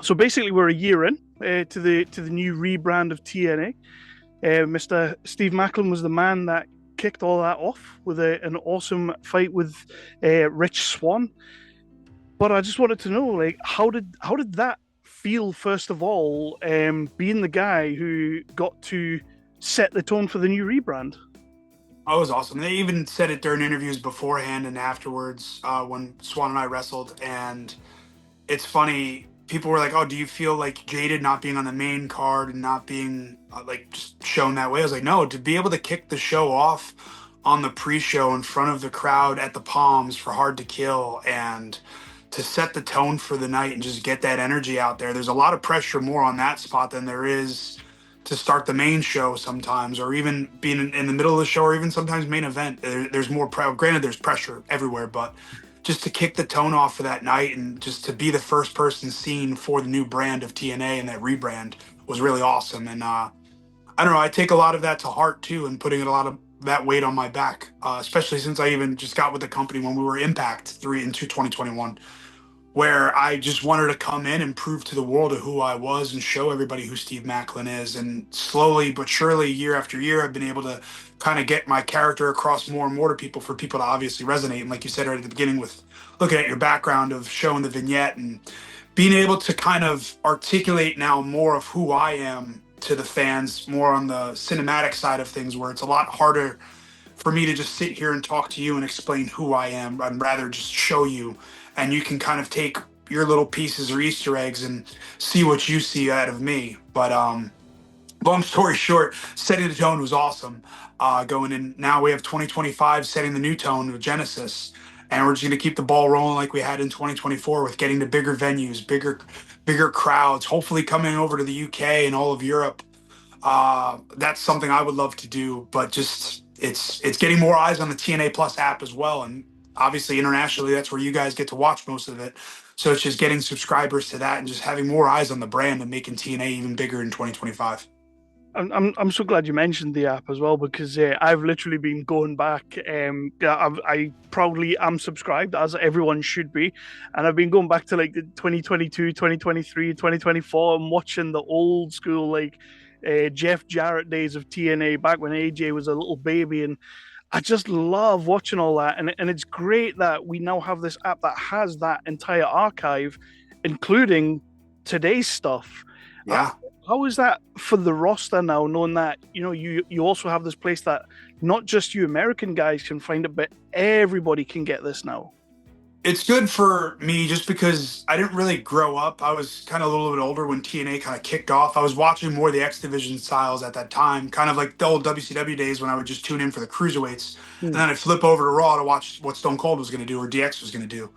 So basically, we're a year in to the new rebrand of TNA. Mr. Steve Maclin was the man that kicked all that off with an awesome fight with Rich Swann. But I just wanted to know, like, how did that feel first of all, being the guy who got to set the tone for the new rebrand? Oh, it was awesome. They even said it during interviews beforehand and afterwards when Swan and I wrestled. And it's funny, people were like, "Oh, do you feel like jaded not being on the main card and not being like just shown that way?" I was like, "No, to be able to kick the show off on the pre-show in front of the crowd at the Palms for Hard to Kill and to set the tone for the night and just get that energy out there. There's a lot of pressure more on that spot than there is to start the main show sometimes, or even being in the middle of the show, or even sometimes main event. There's more. Granted, there's pressure everywhere, but just to kick the tone off for that night and just to be the first person seen for the new brand of TNA and that rebrand was really awesome. And I don't know, I take a lot of that to heart too, and putting a lot of that weight on my back, especially since I even just got with the company when we were Impact 3 into 2021, where I just wanted to come in and prove to the world of who I was and show everybody who Steve Maclin is. And slowly but surely, year after year, I've been able to kind of get my character across more and more to people for people to obviously resonate. And like you said right at the beginning, with looking at your background of showing the vignette and being able to kind of articulate now more of who I am to the fans, more on the cinematic side of things, where it's a lot harder for me to just sit here and talk to you and explain who I am. I'd rather just show you, and you can kind of take your little pieces or Easter eggs and see what you see out of me. But long story short, setting the tone was awesome. Going in now, we have 2025 setting the new tone with Genesis, and we're just going to keep the ball rolling like we had in 2024 with getting to bigger venues, bigger crowds. Hopefully, coming over to the UK and all of Europe. That's something I would love to do, but just it's getting more eyes on the TNA Plus app as well, and obviously internationally, that's where you guys get to watch most of it. So it's just getting subscribers to that and just having more eyes on the brand and making TNA even bigger in 2025. I'm so glad you mentioned the app as well, because I've literally been going back. Yeah, I proudly am subscribed, as everyone should be, and I've been going back to like the 2022, 2023, 2024, and watching the old school like Jeff Jarrett days of TNA back when AJ was a little baby, and I just love watching all that. And it's great that we now have this app that has that entire archive, including today's stuff. Uh, Yeah. how is that for the roster now, knowing that you also have this place that not just you American guys can find it, but everybody can get this now? It's good for me just because I didn't really grow up. I was kind of a little bit older when TNA kind of kicked off. I was watching more of the X Division styles at that time, kind of like the old WCW days when I would just tune in for the cruiserweights. And Hmm. then I'd flip over to Raw to watch what Stone Cold was going to do or DX was going to do.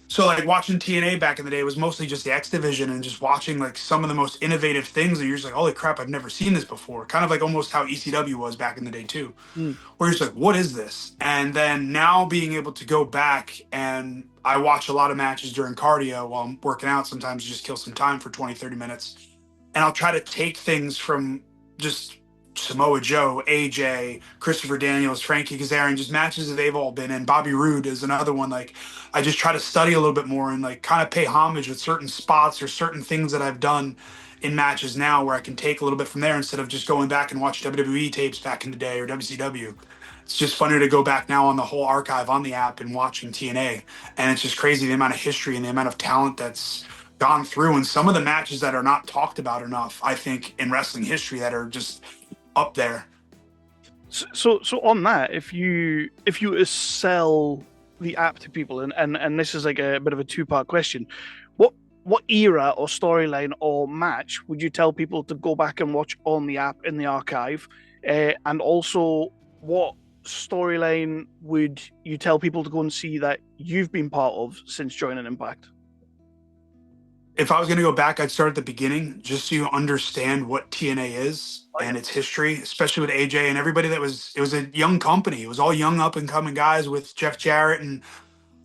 So like watching TNA back in the day was mostly just the X Division and just watching like some of the most innovative things that you're just like, holy crap, I've never seen this before. Kind of like almost how ECW was back in the day too, Hmm. where you're just like, what is this? And then now being able to go back, and I watch a lot of matches during cardio while I'm working out, sometimes just kill some time for 20, 30 minutes. And I'll try to take things from just Samoa Joe, AJ, Christopher Daniels, Frankie Kazarian, just matches that they've all been in. Bobby Roode is another one. Like, I just try to study a little bit more and like kind of pay homage with certain spots or certain things that I've done in matches now, where I can take a little bit from there instead of just going back and watch WWE tapes back in the day or WCW. It's just funny to go back now on the whole archive on the app and watching TNA. And it's just crazy the amount of history and the amount of talent that's gone through, and some of the matches that are not talked about enough, I think, in wrestling history that are just up there. So on that, if you were to sell the app to people, and this is like a bit of a two-part question, what what era or storyline or match would you tell people to go back and watch on the app in the archive? And also, what storyline would you tell people to go and see that you've been part of since joining Impact? If I was going to go back, I'd start at the beginning just so you understand what TNA is Oh, yeah. and its history, especially with AJ and everybody that was, it was a young company. It was all young up and coming guys with Jeff Jarrett and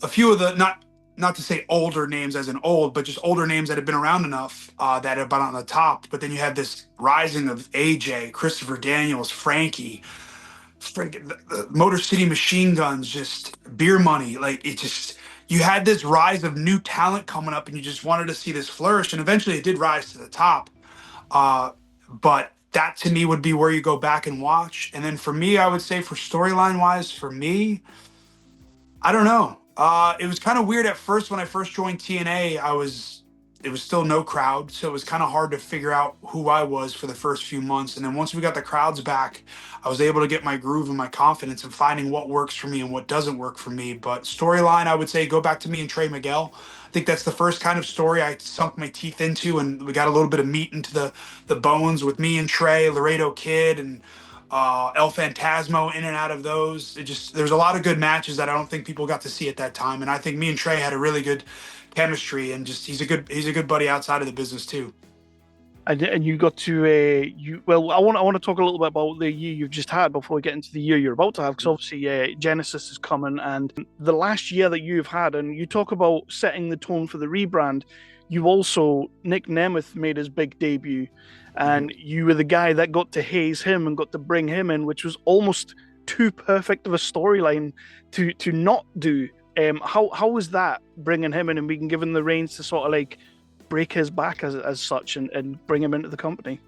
a few of the, not to say older names as in old, but just older names that have been around enough that have been on the top. But then you had this rising of AJ, Christopher Daniels, Frankie, the Motor City Machine Guns, just beer money. Like it just, you had this rise of new talent coming up, and you just wanted to see this flourish. And eventually, it did rise to the top. Uh, but that to me would be where you go back and watch. And then for me, I would say for storyline wise, for me, I don't know. It was kind of weird at first when I first joined TNA. It was still no crowd, so it was kind of hard to figure out who I was for the first few months. And then once we got the crowds back, I was able to get my groove and my confidence in finding what works for me and what doesn't work for me. But storyline, I would say go back to me and Trey Miguel. I think that's the first kind of story I sunk my teeth into, and we got a little bit of meat into the bones with me and Trey, Laredo Kid, and El Phantasmo in and out of those. It just there's a lot of good matches that I don't think people got to see at that time, and I think me and Trey had a really good chemistry, and just he's a good buddy outside of the business too. And you got to well, I want to talk a little bit about the year you've just had before we get into the year you're about to have, because obviously Genesis is coming, and the last year that you've had, and you talk about setting the tone for the rebrand. You also, Nick Nemeth made his big debut, and you were the guy that got to haze him and got to bring him in, which was almost too perfect of a storyline to not do. How was that, bringing him in and being given the reins to sort of like break his back as such, and bring him into the company?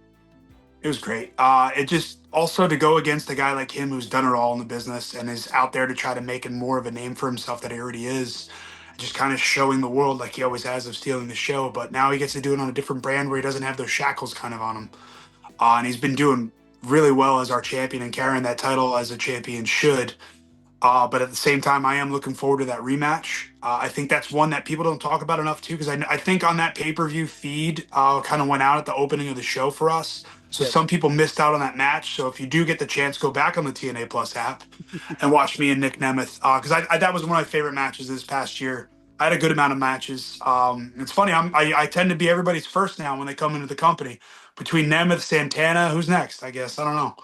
It was great. It just also to go against a guy like him who's done it all in the business and is out there to try to make more of a name for himself that he already is, just kind of showing the world like he always has of stealing the show. But now he gets to do it on a different brand where he doesn't have those shackles kind of on him. And he's been doing really well as our champion and carrying that title as a champion should. But at the same time, I am looking forward to that rematch. I think that's one that people don't talk about enough too, because I think on that pay-per-view feed kind of went out at the opening of the show for us. So some people missed out on that match. So if you do get the chance, go back on the TNA Plus app and watch me and Nick Nemeth, because that was one of my favorite matches this past year. I had a good amount of matches. It's funny, I tend to be everybody's first now when they come into the company. Between Nemeth, Santana, who's next? I guess I don't know.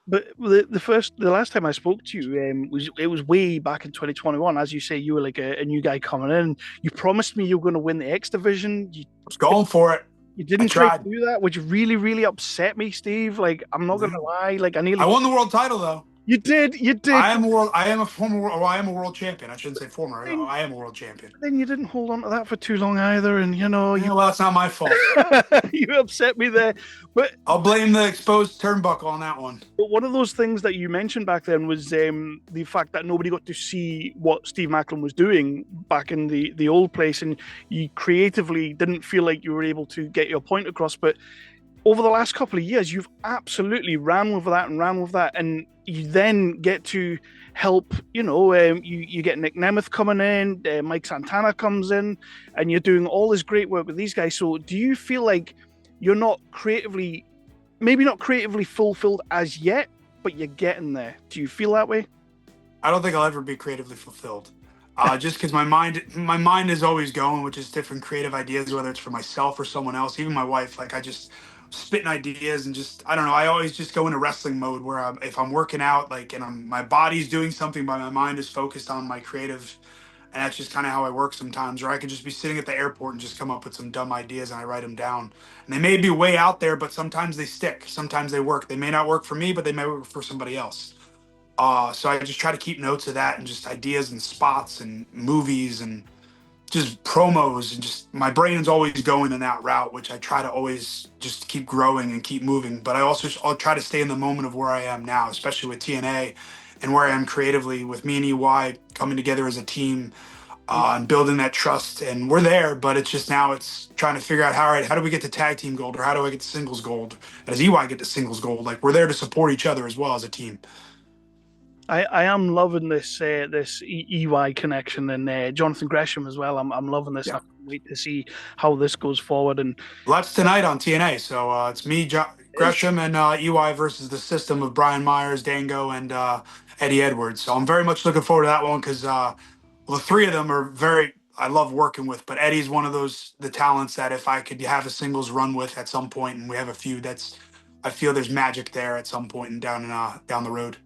But the last time I spoke to you, was way back in 2021. As you say, you were like a new guy coming in. You promised me you were going to win the X division. I was going for it. You I didn't try to tried. do that, which really, really upset me, Steve. Like, I'm not gonna lie. Like, I I nearly. won the world title though. You did. You did. I am a world. I am a former. Well, I am a world champion. I shouldn't say former. Then, I am a world champion. then you didn't hold on to that for too long either, and Yeah, well, that's not my fault. you upset me there. But I'll blame the exposed turnbuckle on that one. But one of those things that you mentioned back then was the fact that nobody got to see what Steve Maclin was doing back in the old place, and you creatively didn't feel like you were able to get your point across. But over the last couple of years, you've absolutely ran with that and ran with that, and you then get to help. You get Nick Nemeth coming in, Mike Santana comes in, and you're doing all this great work with these guys. So, do you feel like you're not creatively, maybe not creatively fulfilled as yet, but you're getting there? Do you feel that way? I don't think I'll ever be creatively fulfilled. Just because my mind is always going with just different creative ideas, whether it's for myself or someone else, even my wife. Like I just spitting ideas and just I don't know. I always just go into wrestling mode where if I'm working out, like and my body's doing something, but my mind is focused on my creative. And that's just kind of how I work sometimes. Or I could just be sitting at the airport and just come up with some dumb ideas and I write them down. And they may be way out there, but sometimes they stick. Sometimes they work. They may not work for me, but they may work for somebody else. So I just try to keep notes of that and just ideas and spots and movies and just promos and just my brain is always going in that route, which I try to always just keep growing and keep moving. But I'll try to stay in the moment of where I am now, especially with TNA and where I am creatively with me and EY coming together as a team and building that trust. And we're there, but it's just now it's trying to figure out how do we get to tag team gold or how do I get to singles gold? And does EY get to singles gold? Like we're there to support each other as well as a team. I am loving this EY connection, and Jonathan Gresham as well. I'm loving this. Yeah. I can't wait to see how this goes forward. And well, that's tonight on TNA. So it's me, Gresham, and EY versus the system of Brian Myers, Dango, and Eddie Edwards. So I'm very much looking forward to that one because well, the three of them are very I love working with. But Eddie's one of the talents that if I could have a singles run with at some point, and we have a few, I feel there's magic there at some point and down the road.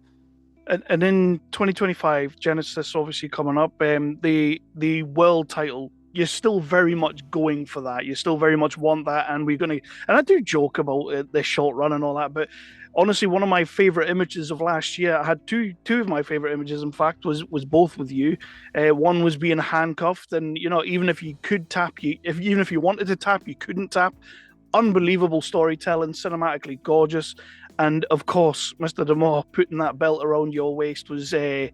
and in 2025, Genesis obviously coming up. The world title you're still very much going for that. You still very much want that, and we're gonna. And I do joke about it, the short run and all that, but honestly, one of my favorite images of last year, I had two of my favorite images. In fact, was both with you. One was being handcuffed, and even if you could tap, even if you wanted to tap, you couldn't tap. Unbelievable storytelling, cinematically gorgeous, and of course, Mr. Demore putting that belt around your waist was a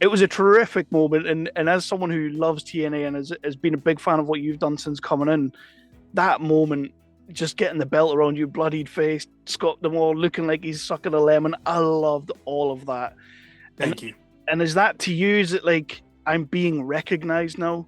it was a terrific moment. And as someone who loves TNA and has been a big fan of what you've done since coming in, that moment, just getting the belt around you, bloodied face, Scott Demore looking like he's sucking a lemon. I loved all of that. And Thank you. and is that to you? Is it like I'm being recognized now?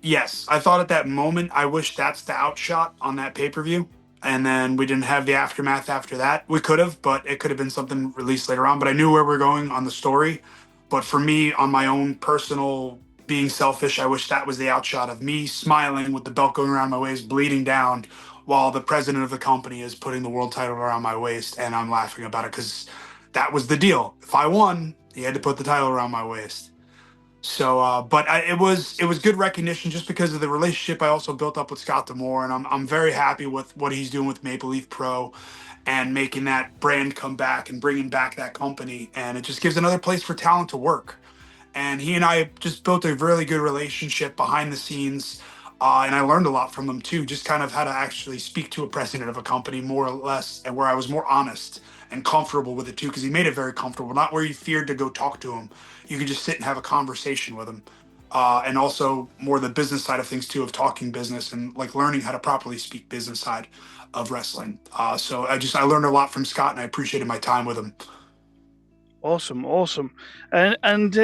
Yes, I thought at that moment, I wish that's the outshot on that pay-per-view. And then we didn't have the aftermath after that. We could have, but it could have been something released later on. But I knew where we are going on the story. But for me, on my own personal being selfish, I wish that was the outshot of me smiling with the belt going around my waist, bleeding down, while the president of the company is putting the world title around my waist, and I'm laughing about it because that was the deal. If I won, he had to put the title around my waist. So, it was good recognition just because of the relationship I also built up with Scott Demore, and I'm very happy with what he's doing with Maple Leaf Pro, and making that brand come back and bringing back that company, and it just gives another place for talent to work. And he and I just built a really good relationship behind the scenes. And I learned a lot from him too, just kind of how to actually speak to a president of a company more or less, and where I was more honest and comfortable with it too, because he made it very comfortable, not where you feared to go talk to him. You could just sit and have a conversation with him. And also more the business side of things too, of talking business and like learning how to properly speak business side of wrestling. So I learned a lot from Scott, and I appreciated my time with him. Awesome, awesome. And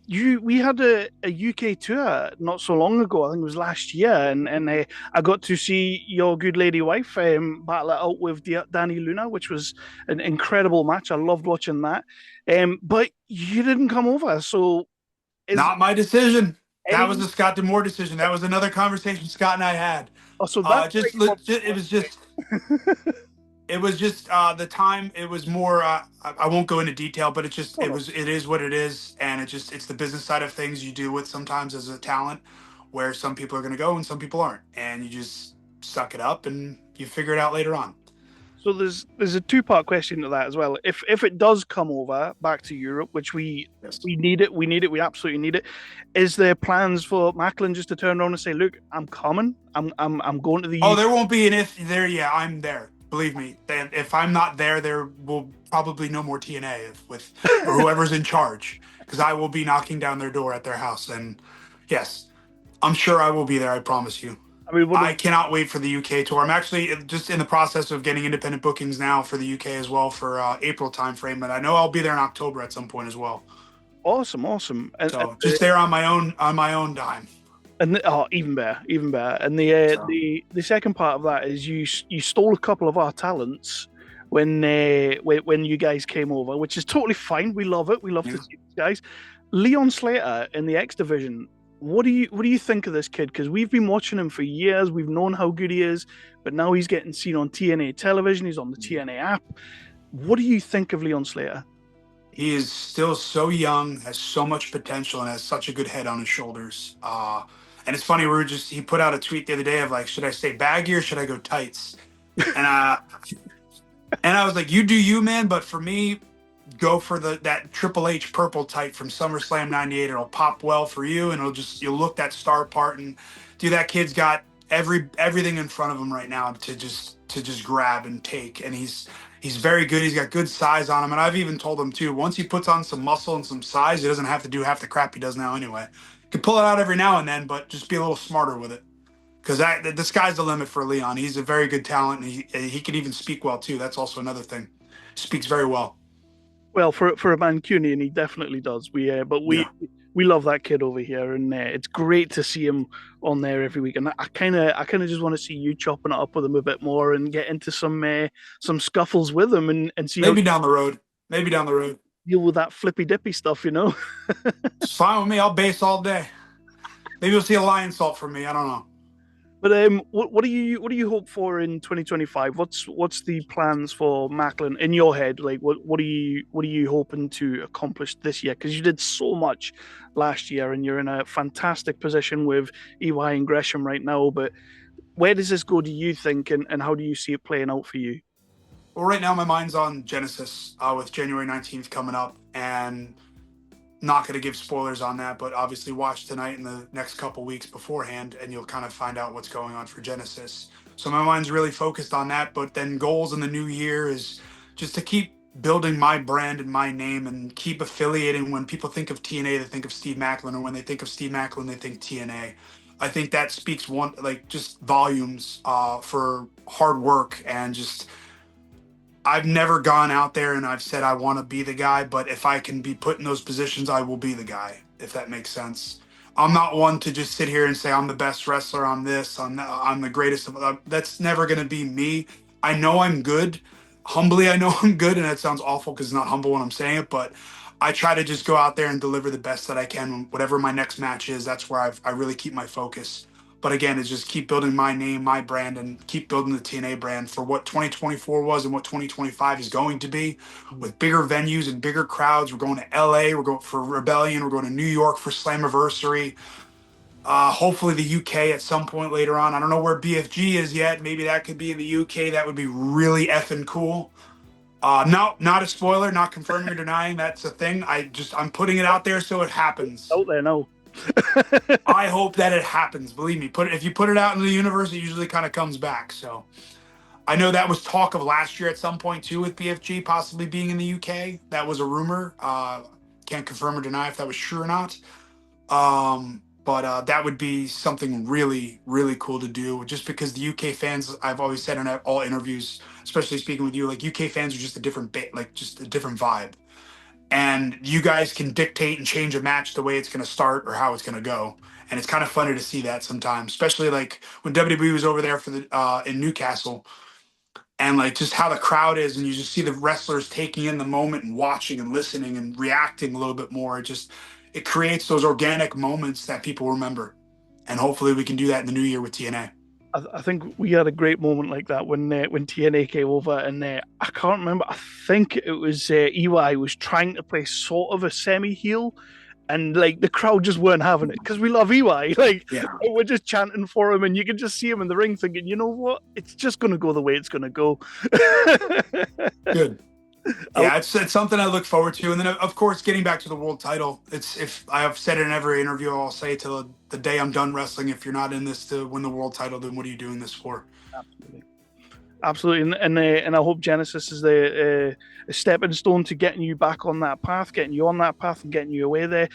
you we had a UK tour not so long ago. I think it was last year, and I got to see your good lady wife battle it out with Danny Luna, which was an incredible match. I loved watching that. But you didn't come over, so is Not my decision. That was any the Scott Demore decision. That was another conversation Scott and I had. so that's why Just you want it was just the time. It was more. I won't go into detail, but oh, no. it is what it is, and it's the business side of things you deal with sometimes as a talent, where some people are going to go and some people aren't, and you just suck it up and you figure it out later on. So there's a two-part question to that as well. If it does come over back to Europe, which Yes. we need it, we absolutely need it. Is there plans for Macklin just to turn around and say, "Look, I'm coming. I'm going to the Oh, UK." there won't be an if there. Yeah, I'm there. Believe me. If I'm not there, there will probably no more TNA with or whoever's in charge, because I will be knocking down their door at their house. And yes, I'm sure I will be there. I promise you. I mean, one of I cannot wait for the UK tour. I'm actually just in the process of getting independent bookings now for the UK as well for April timeframe, and I know I'll be there in October at some point as well. awesome, awesome, So just there on my own dime. oh, even better, even better. And So the second part of that is you stole a couple of our talents when you guys came over, which is totally fine. We love it. We love yeah. to see these guys. Leon Slater in the X division. What do you think of this kid? Because we've been watching him for years. We've known how good he is, but now he's getting seen on TNA television. He's on the TNA app. What do you think of Leon Slater? He is still so young, has so much potential, and has such a good head on his shoulders. And it's funny, he put out a tweet the other day of like, should I stay baggy or should I go tights? And I was like, you do you, man. But for me, go for that Triple H purple tight from SummerSlam '98. It'll pop well for you, and you'll look that star part. And dude, that kid's got everything in front of him right now to just grab and take. And he's very good. He's got good size on him. And I've even told him too, once he puts on some muscle and some size, he doesn't have to do half the crap he does now anyway. He can pull it out every now and then, but just be a little smarter with it. Because the sky's the limit for Leon. He's a very good talent, and he can even speak well too. That's also another thing. Speaks very well. Well, for a Mancunian, he definitely does. But Yeah. we love that kid over here, and it's great to see him on there every week. And I kind of just want to see you chopping it up with him a bit more and get into some scuffles with him and see how you Maybe down the road. Maybe down the road. deal with that flippy dippy stuff. It's fine with me. I'll base all day. Maybe you'll see a lion salt from me. I don't know. But what do you hope for in 2025? What's the plans for Macklin in your head? Like what are you hoping to accomplish this year? Because you did so much last year, and you're in a fantastic position with EY and Gresham right now. But where does this go? Do you think, and how do you see it playing out for you? Well, right now my mind's on Genesis with January 19th coming up, and not going to give spoilers on that, but obviously watch tonight and the next couple weeks beforehand, and you'll kind of find out what's going on for Genesis. So my mind's really focused on that. But then goals in the new year is just to keep building my brand and my name and keep affiliating. When people think of TNA, they think of Steve Maclin, or when they think of Steve Maclin, they think TNA. I think that speaks one like just volumes for hard work and just I've never gone out there and I've said I want to be the guy, but if I can be put in those positions, I will be the guy, if that makes sense. I'm not one to just sit here and say I'm the best wrestler, I'm this, I'm the greatest. That's never going to be me. I know I'm good. Humbly, I know I'm good, and that sounds awful because it's not humble when I'm saying it, but I try to just go out there and deliver the best that I can. Whatever my next match is, that's where I really keep my focus. But again, it's just keep building my name, my brand, and keep building the TNA brand for what 2024 was and what 2025 is going to be with bigger venues and bigger crowds. We're going to LA, we're going for Rebellion, we're going to New York for Slammiversary. Hopefully the UK at some point later on. I don't know where BFG is yet. Maybe that could be in the UK. That would be really effing cool. No, not a spoiler, not confirming or denying. That's a thing. I'm putting it out there so it happens. Out there now. I hope that it happens. Believe me, if you put it out in the universe, it usually kind of comes back. So I know that was talk of last year at some point too, with BFG possibly being in the UK. That was a rumor. Can't confirm or deny if that was true or not. But that would be something really, really cool to do. Just because the UK fans, I've always said in all interviews, especially speaking with you, like UK fans are just a different bit, like just a different vibe, and you guys can dictate and change a match the way it's going to start or how it's going to go. And it's kind of funny to see that sometimes, especially like when WWE was over there for the in Newcastle, and like just how the crowd is, and you just see the wrestlers taking in the moment and watching and listening and reacting a little bit more. It creates those organic moments that people remember, and hopefully we can do that in the new year with TNA. I think we had a great moment like that when TNA came over, and I can't remember. I think it was EY was trying to play sort of a semi heel, and like the crowd just weren't having it because we love EY. Like Yeah, we're just chanting for him, and you can just see him in the ring thinking, you know what, it's just gonna go the way it's gonna go. good. Yeah, it's something I look forward to. And then of course getting back to the world title. It's if I have said it in every interview, I'll say it till the day I'm done wrestling. If you're not in this to win the world title, then what are you doing this for? Absolutely. Absolutely, and I hope Genesis is a stepping stone to getting you back on that path, getting you on that path, and getting you away there.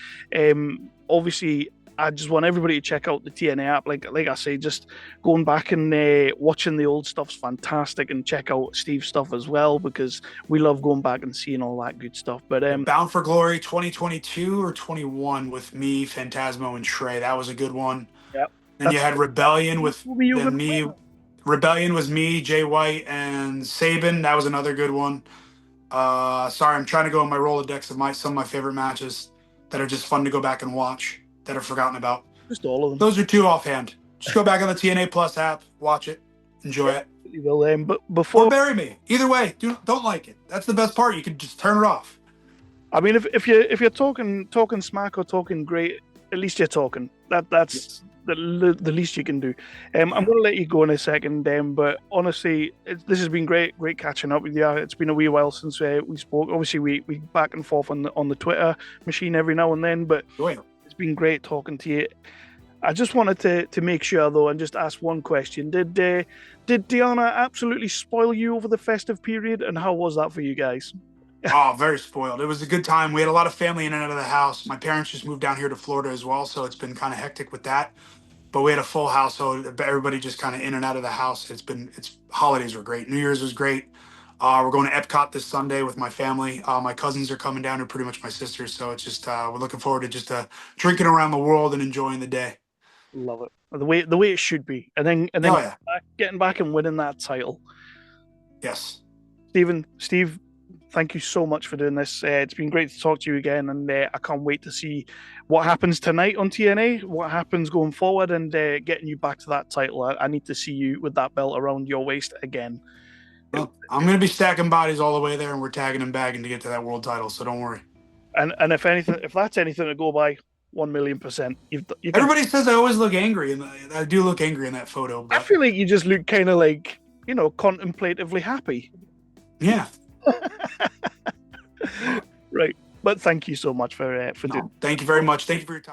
Obviously, I just want everybody to check out the TNA app. Like I say, just going back and watching the old stuff's fantastic, and check out Steve's stuff as well because we love going back and seeing all that good stuff. But Bound for Glory 2022 or 21 with me, Phantasmo, and Trey. That was a good one. yeah, Then you that's had Rebellion you with told me you were then going to play me. that. Rebellion was me, Jay White, and Saban. That was another good one. Sorry, I'm trying to go on my Rolodex of some of my favorite matches that are just fun to go back and watch that are forgotten about. Just all of them. Those are two offhand. Just go back on the TNA Plus app, watch it, enjoy Yeah, it, you will. But or before, bury me. Either way, don't like it. That's the best part. You can just turn it off. I mean, if you're talking smack or talking great, at least you're talking. That's Yes. the least you can do. I'm Yeah. going to let you go in a second, but honestly, this has been great catching up with you. It's been a wee while since we spoke. Obviously, we back and forth on the Twitter machine every now and then, but Go ahead. it's been great talking to you. I just wanted to make sure though, and just ask one question: did Diana absolutely spoil you over the festive period, and how was that for you guys? Oh, very spoiled. It was a good time. We had a lot of family in and out of the house. My parents just moved down here to Florida as well, so it's been kind of hectic with that. But we had a full household. Everybody just kind of in and out of the house. It's holidays were great. New Year's was great. We're going to Epcot this Sunday with my family. My cousins are coming down. They're pretty much my sisters, so it's just we're looking forward to just drinking around the world and enjoying the day. Love it. The way it should be. And then Oh yeah, getting back and winning that title. yes. Steve, thank you so much for doing this. It's been great to talk to you again, and I can't wait to see what happens tonight on TNA, what happens going forward, and getting you back to that title. I need to see you with that belt around your waist again. Well, I'm going to be stacking bodies all the way there, and we're tagging and bagging to get to that world title, so don't worry. And if anything, if that's anything to go by, 1,000,000%. Everybody says I always look angry, and I do look angry in that photo. But I feel like you just look kind of like, contemplatively happy. Yeah. Right. But thank you so much for doing. Thank you very much. Thank you for your time.